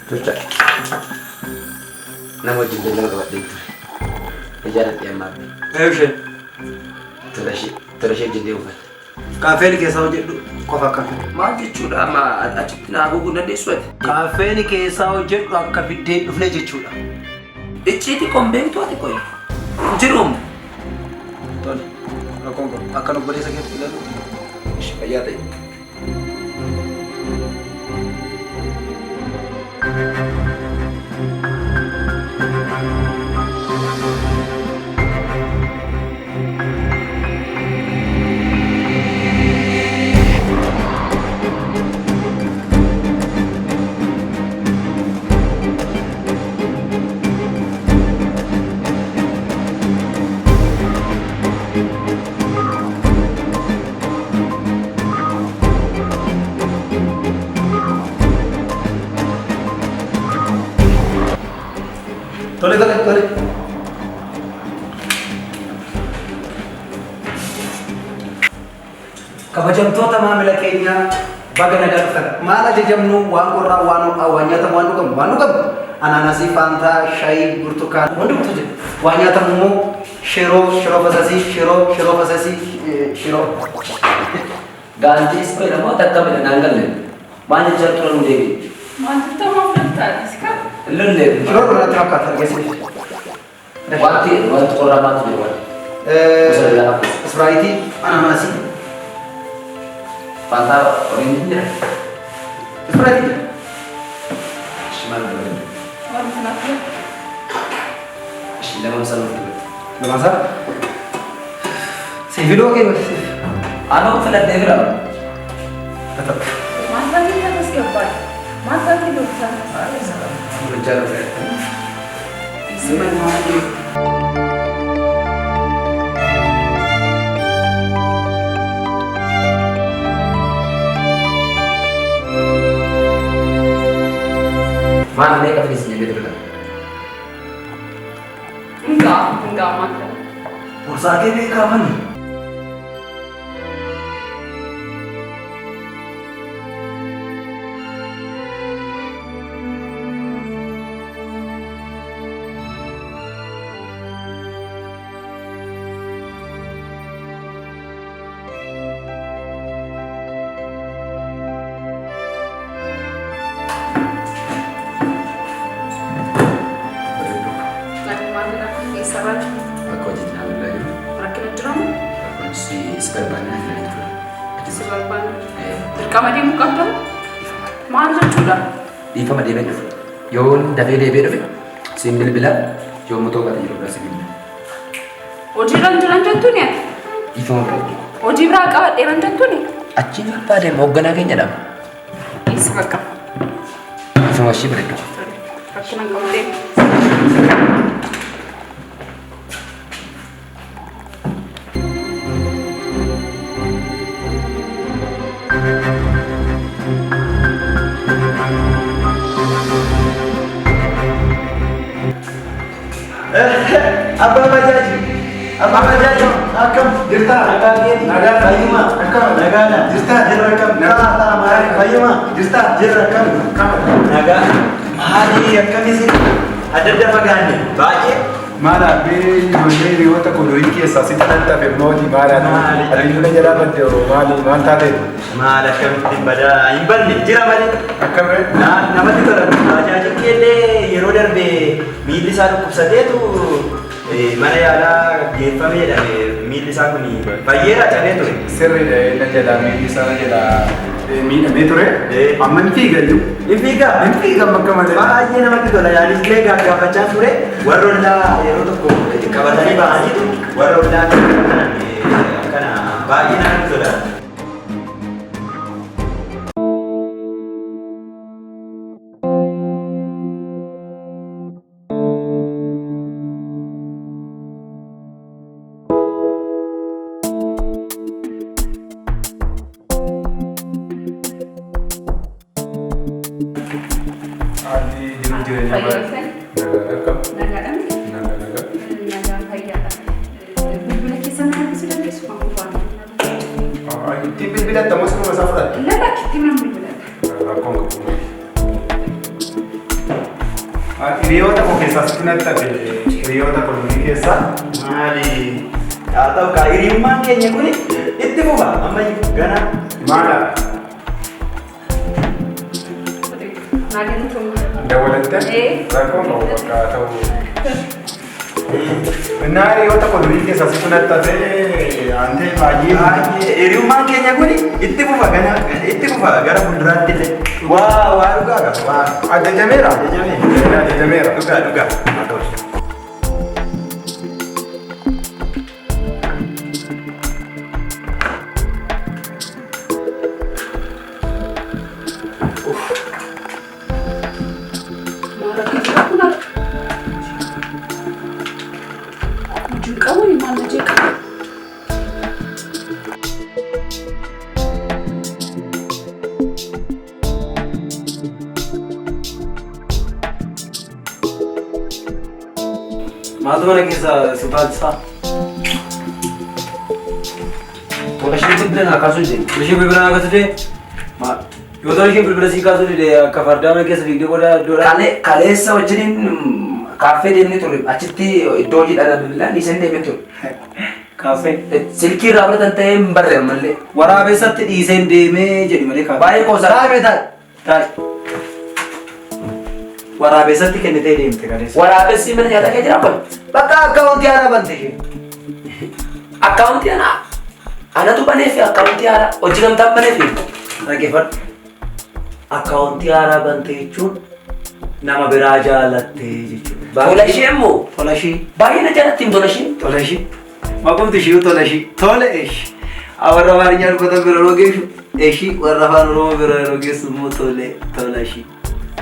Tuca. Nama wajjin daldala qabadhee ture. Ijaaratti ammaa. Eebshee. Tirashee jedhee uffata. Kaafeen keessaa hojjedhu qofa akka. Maal jechuudha amma achitti naa guguu dandeessu ati? Kaafeen keessaa hojjedhu akka fiddee dhufne jechuudha. Icciiti qombeektu ati qoyi. Jiruum. Tole. Rakkoon kun akka obboleessa keetti ilalu. Fayyaa ta'e. Tole. Kabajamtoota maamila keenyaa baga nagaa dhuftan. Maal ajajamnu waan qorraa waan nyaatamu waan dhugamu. Anaanasii, faantaa, shaayii, burtukaana waan dhugatu jira. Waan nyaatamu immoo shiroo fasasii, shiroo fasasii, shiroo. Gaantiis qoyi namoota akkamidha naan galle. Maal jechaa turan nu deebiin? Wantoota maaflattaadhis kan? Lullee. Shiroo irratti fakkaata argeessanii. Wanti qorraa maatu jiru waan? Ispraayitii, anaanasii. Faantaa oriin jira. Ispraayitii. Shimaal dura. Wanti naafla? Lama saluu dura. Lamasa. Siifiloo keewwate. Anoo filadhee bira. Maal ta'es gabbaadha. Maal ta'e doktar? Hojjaa dhufee. Mana mereka finisnya gitu kan? Enggak makan. Pulsa ini kapan? Aku jadi nama lagi. Rakyat drum? Aku si sekarbannya itu. Sebabkan terkama di muka drum? Mana sudah? Di fama dia betul. Yon dah dia betul. Simbil bila, yon motor kata yon berasa simbil. Ojiran tu ni? Di fama betul. Ojibra kawat tu ni? Acin apa deh mau gana kayaknya dah. Sebabkan. Di fama sih betul. Rakyat nak kau deh. Apa bajaji? Akam dirta naga kayuma akam naga dirta jirakam naga tamai kayuma dirta jirakam naga mahali akam isi ada pagani baje Mala be yole wata kodori ke sasi tanta be modi mala ada yule jara badde o mali mantate mala kam timbada imbalni jira mali akkamre na namati tola bajaji kele yero darbe miili sa kubsadetu mana yala gefame da miili sa kuni bayera chabetu sirri de na jada mi sana jada mi na beture amman fi gayu infiga makkamale baay'ee namatti tola yaani illee gaafachaa ture warra ollaa yeroo tokko qabatanii ba'anii warra ollaa kana baay'ee namatti tola. Bilbilan tamas ko masafrat. Lalaki, timang bilbilan. Rakong ka po. Hiriyoota koo keessaa sitti natti tafe hiriyoota kolonii keessaa Maali? Yaa ta'u kaa hiriyummaan keenya kuni itti fufa ammayyuu gana. maala Naagin tun. dawwalatte rakkoon qabu bakka haa ta'u. Innaa hiriyoota kolonii keessaa sitti natti tafe antee baay'ee Hiriyummaan keenya kuni itti fufa gana itti fufa gara fuulduraatti illee. Waa dhugaa qaba. Waa ajajameera. ajajameera. Ajajameera. Dhugaa. Haa ta'u. Maaltu mana keessa si baalchisaa? Tola ishee bilbilaan akaasuu hin Ishee bilbilaan akkasii ta'e yoo ta'u ishee bilbila sii kaasuu dide akka fardaa mana keessa fiigdee godhaa iddoodhaa. Kaleessa wajjiniin kaaffee deemnee ture. Achitti iddoo hojii dhala bilbilaan dhiisanii deemee ture. Kaaffee. Silkii irraa fudhatan ta'ee hin barreeffamu mallee. Waraabessatti dhiiseen deemee jedhi malee kaaffee. Baay'ee qoosaa. Taa'ee taa'e. Waraabessatti kennitee deemte kaleessa. Waraabessi mana nyaataa kee jira kun. Bakka akkaawuntii haaraa bante ishee. Akkaawuntii ana. Anatu banee fi akkaawuntii haaraa hojii gamtaan banee fi. Dhaggeeffadhu. Akkaawuntii haaraa bante jechuun nama biraa jaalattee jechuudha. Tola ishee immoo. Tola ishee. Baay'ee na jaalatti tola ishee. Tola ishee. Maqumti ishee tola ishee. Tola ishee. Warra Amaariyaa dubbatan bira yeroo geessu ishee warra afaan Oromoo bira yeroo geessu immoo tola ishee.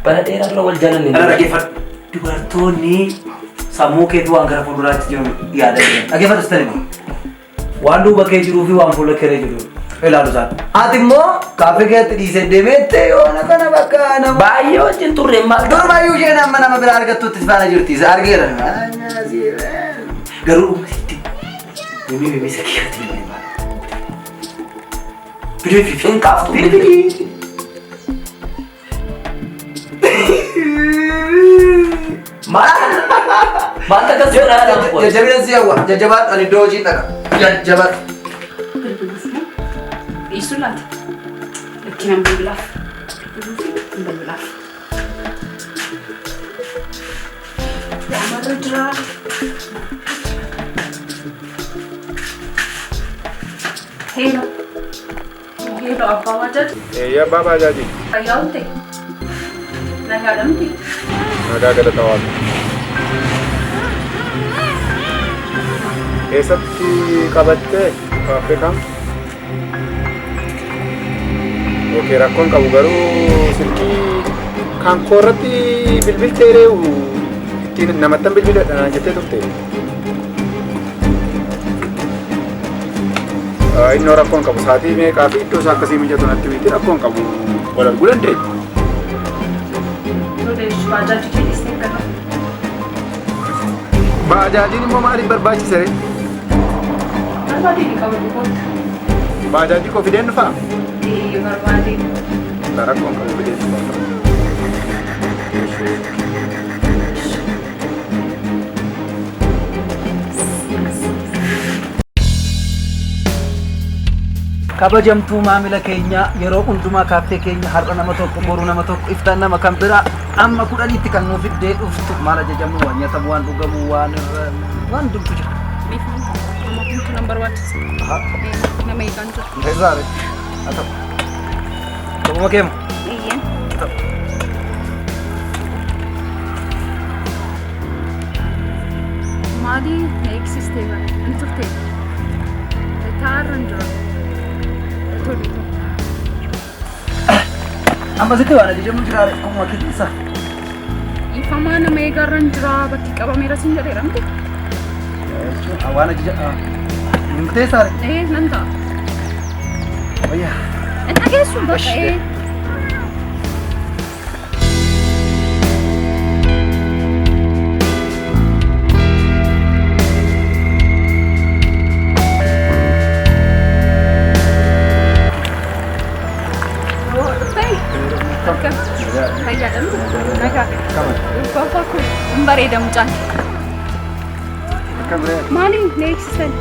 Bara dheeraa dura wal jaalanne. Kana dhaggeeffadhu. Dubartoonni sammuu keetu waan gara fuulduraatti jiru yaada jiran. Dhaggeeffadhu sitani waan duuba kee jiruu fi waan fuula kee jiru ilaalu isaan. Ati immoo kaaffee keetti dhiisee deemeette yoona kana bakka nama. Baay'ee wajjin turre maal. Durmayyuu isheen amma nama bira argattutti faana jirti. Isa argeera. Garuu dhugumatti mimii isa keessatti bilbilee baala. Bilbilee Hin kaaftu. Maal takkas jedhaa dha. Jajjabina si hawwa. Jajjabaadhu ani iddoo hojii dhaqa. Jajjabaadhu. Bilbiluuf moo? Dhiisuu laata? Lakkinaan bilbilaaf. Bilbilaaf. Yaamarra jira. Heero. Heero abbaa waajjirri. Abbaa baajaaji. Fayyaa ta'e. Nagaadha miti. Nagaa galata waaqa. Eessatti qabattee kaaffee kam? Okey rakkoon qabu garuu silkii kan koo irratti bilbiltee reewu ittiin namattan bilbiladha jettee turte. Innoo rakkoon qabu sa'aatii meeqaa fi iddoo isaa akkasii mijatu natti miti rakkoon qabu wal arguu dandeenya. Baajaaji keessatti gala. Baajaajiin immoo maaliif barbaachisa ree? Barbaadee ni qaba dhugoota. Bajaajii koo fideen dhufaa? Barbaadee. Rakkoon qabu fideen dhufaa. Kabajamtuu maamila keenya yeroo hundumaa kaaffee keenya har'a nama tokko boruu nama tokko iftaan nama kan biraa amma 10tti kan nuuf fiddee dhuftu maal ajajamu waan nyaatamu waan dhugamu waan hundumtu jira. Nama kuntu nama barbaachisa. Nama eegaan jira. Ndezaare. Atap. Tomuma keemu. Iyyeen. Maali eegsistee bara hin turte. Taarran jira. Amma sitti waan ajajamu jira akkuma keessa. Ifamaa nama eegarran jira bakki qabameera sin jedheera miti. Waan ajaja murteessaadha. Nan ta'a. Wayyaa. Inni dhageessuun bakka fayyadamu nagaa Bakka kun bareeda mucaan. Maaliin neeksisan?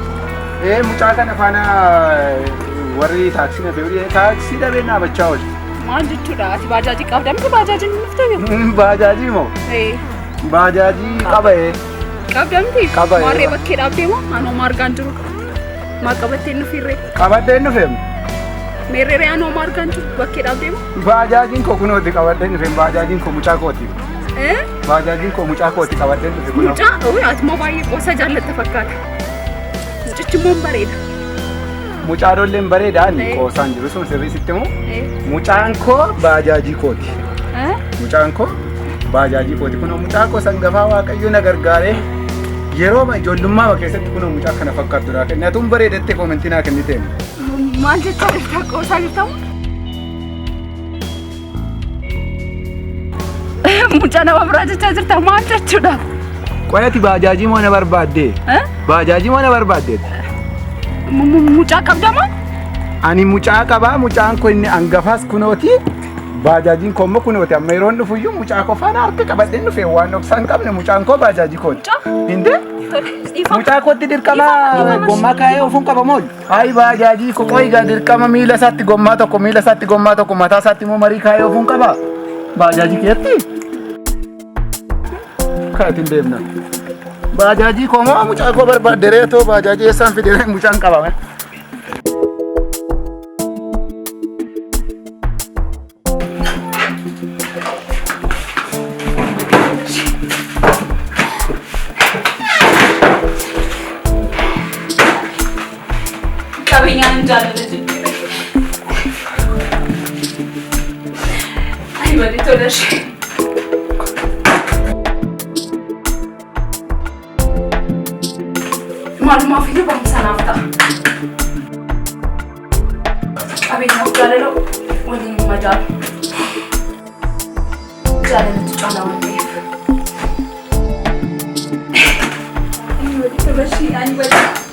Mucaa kana faana warri taaksii na fe'u taaksii dhabee dhaabachaa oolu. Maal jechuudha? Ati baajaajii qabda miti baajaajiin nuftee? Baajaajii moo? Baajaajii qaba. Qabda miti? Qaba. Maarree bakkee dhaabdee moo? Anoo maargaan jiru. Maal qabattee nufiirree? Qabadhee nu fe'u. Meerree anoo maargaan jiru bakkee dhaabdee moo? Baajajiin koo kunooti qabadhee nu fe'u. Baajajiin koo mucaa kooti. Baajajiin koo mucaa kooti qabadhee nu fe'u. Mucaa? Ati moo baay'ee qosa jaallatta fakkaata. Mucichi immoo bareeda. Mucaadolleen bareedaan qoosaan jiru sun sirriisitti moo? Mucaan koo baajajii kooti. Mucaan koo baajajii kooti. Kunoo mucaa koo sangafaa Waaqayyo na gargaaree yeroo ijoollummaa keessatti kunoo mucaa kana fakkaatudha. Kennatuun bareedattee koomentii naa kennitee. Maal jechaa jirta? Qoosaa jirtamu? Mucaa nama biraa jechaa jirta maal jechuudha? Qoyati baajajii moo na barbaadde? Baajajii moo na barbaadde? Mucaa qabdama? Ani mucaa qabaa. Mucaan koo inni hangafaas kunooti. Baajajiin koo immoo kunooti. Amma yeroon dhufuyyuu mucaa koo faana harka qabadhee dhufee waan dhoksan qabne mucaan koo baajajii kooti. Hinde? Mucaa kootti dirqama gommaa kaayee ofuun qabamool. Hayi baajajii koo qoyigaa dirqama miila isaatti gommaa tokko mataa isaatti immoo marii kaayee ofuun qaba. Baajajii keetti? Kaatiin deemna. Baajajii koo moo mucaa koo barbaadde reetoo baajajii eessaan fidee mucaan qabame. Qabeenyaan jaalala jechuudha. Ayi baay'ee tola ishee. Maalumaaf iyyuu barumsanaaf ta'a. Qabeenyaaf jaalala waliin madaalu. Jaalalatu caalaa waan ta'eef. Ayi baay'ee tola ishee ani baay'ee.